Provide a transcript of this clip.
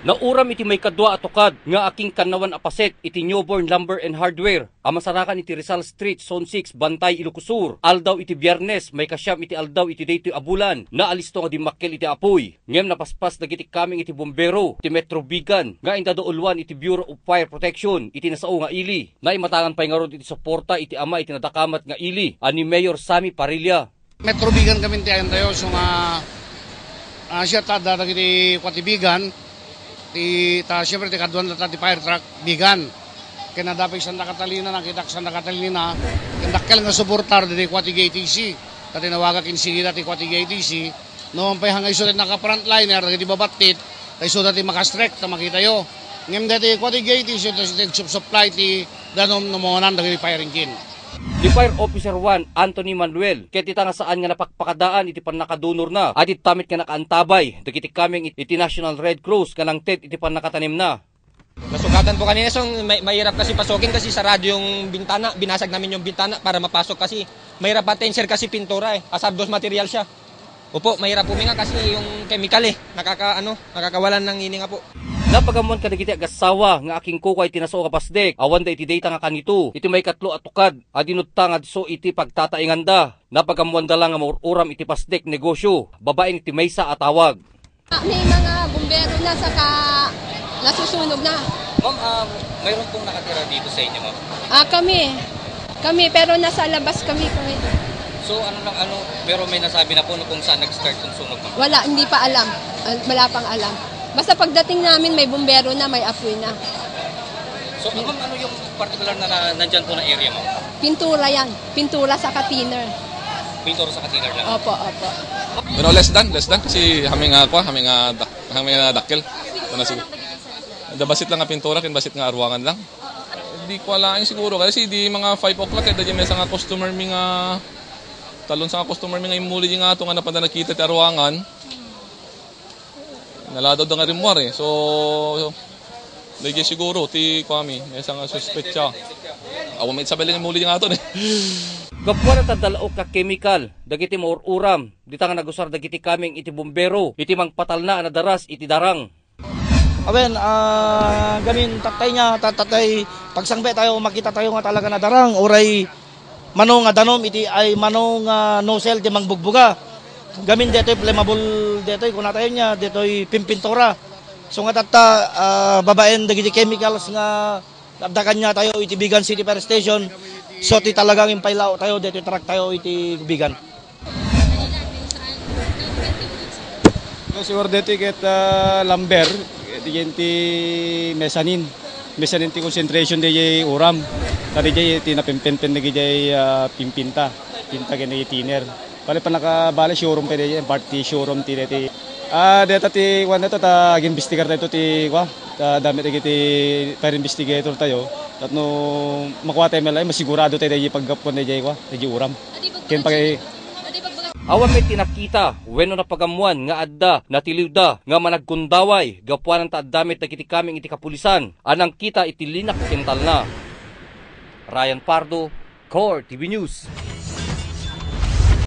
Nauram iti may kadwa atukad nga aking kanawan apaset iti Newborn Lumber and Hardware. Amasarakan iti Rizal Street, Zone 6, Bantay, Ilocosur. Aldaw iti Biyernes, may kasyam iti aldaw iti daytoy abulan. Naalisto nga di makkel iti apoy. Ngem napaspas dagiti kaming iti bombero, iti Metro Bigan, nga indado ulwan iti Bureau of Fire Protection, iti nasao nga ili. Naimatangan pay nga ron iti suporta iti ama iti nadakamat nga ili. Ani Mayor Sammy Parilla. Metro Bigan kami tayo tayo, so nga siya tada dagiti Kwatibigan. Siyempre, kadwan na ti fire truck, bigan. Kaya nadapay Santa Catalina, nakita Santa Catalina, kindakkel nga suportar dati Kwati GTC. Dati nawagak insigi dati Kwati GTC. Noong pay hangay sulit naka-frontliner, dati babatit, tayo so dati makastrek, makita yo. Ngayon dati Kwati GTC, dati supply ti danom namongan dati fire engine. Di Fire Officer 1, Anthony Manuel, kaya tita nga saan nga napakpakadaan iti pan nakadunor na, at itamit nga nakaantabay, dagiti kaming iti National Red Cross, kanang TED iti pan nakatanim na. Nasugatan po kanina, so mahirap kasi pasukin kasi sarado yung bintana, binasag namin yung bintana para mapasok kasi mahirap patensir kasi pintura hazardous material siya. Opo, mahirap puminga kasi yung chemical nakakawalan ng ini nga po. Napagamuan ka dagiti agasawa nga aking kukay tinaso kapasdek. Awan da iti data nga kanito. Iti may katlo atukad. Adinutta nga so iti pagtatainganda. Napagamuan da lang nga maururam iti pasdek negosyo. Babaeng iti maysa atawag. May mga bumbero na saka nasusunog na. Ma'am, mayroon pong nakatira dito sa inyo, ma'am? Kami pero nasa labas kami. So pero may nasabi na po kung saan nag-start yung sunog, ma'am? Wala, hindi pa alam. Wala pang alam. Basta pagdating namin may bumbero na, may apoy na. So, ma'am, ano yung particular na nandyan po na area, ma'am? Pintura yan. Pintura sa katiner. Pintura sa katiner lang? Opo. Pero less than kasi haming dakkel. Dabasit lang nga pintura, basit nga arwangan lang. Hindi ko alain siguro kasi di mga 5 o'clock dahil may nga customer mi nga talon sa customer mi nga imuli nga ito nga napada nakita ti arwangan. Naladaw da nga rimwar So, dahil siguro, ti kami, may isang suspect siya. Awa may sabi lang yung muli nga ito Gapwa na tadalaok ka chemical, dagiti maururam, dita nga nagusar dagiti kaming iti bombero, iti mang patal na nadaras iti darang. Awen, gamin tatay niya, tatay, pagsangbe tayo, makita tayo nga talaga na darang, oray, manong nga danom, iti ay manong nosel, di mang bugbuga. Gamin deto'y flammable deto'y kunatayo niya deto'y pimpintura. So nga tata babaen dagiti chemicals nga abdakan niya tayo iti Bigan City Fire Station. So ti talagang impailaw tayo deto'y truck tayo iti Bigan. Siguro deto'y ket lumber iti mesanin ti concentration di uram. Tadi ti napimpinpen dagiti pimpinta. Pinta gani tiner. Bale pa nakabali showroom pa din, party showroom ti deti. Deta ti wala to ta investigator tayo ti dami ti fire investigator tayo. At no makuha tayo malay masigurado tayo di paggapon di uram. Ken pagay Awan may tinakita, wenno na pagamuan nga adda, natiliwda, nga managkundaway, gapuan ng taadamit na kiti kaming iti kapulisan, anang kita iti linak kental na. Ryan Pardo, Core TV News.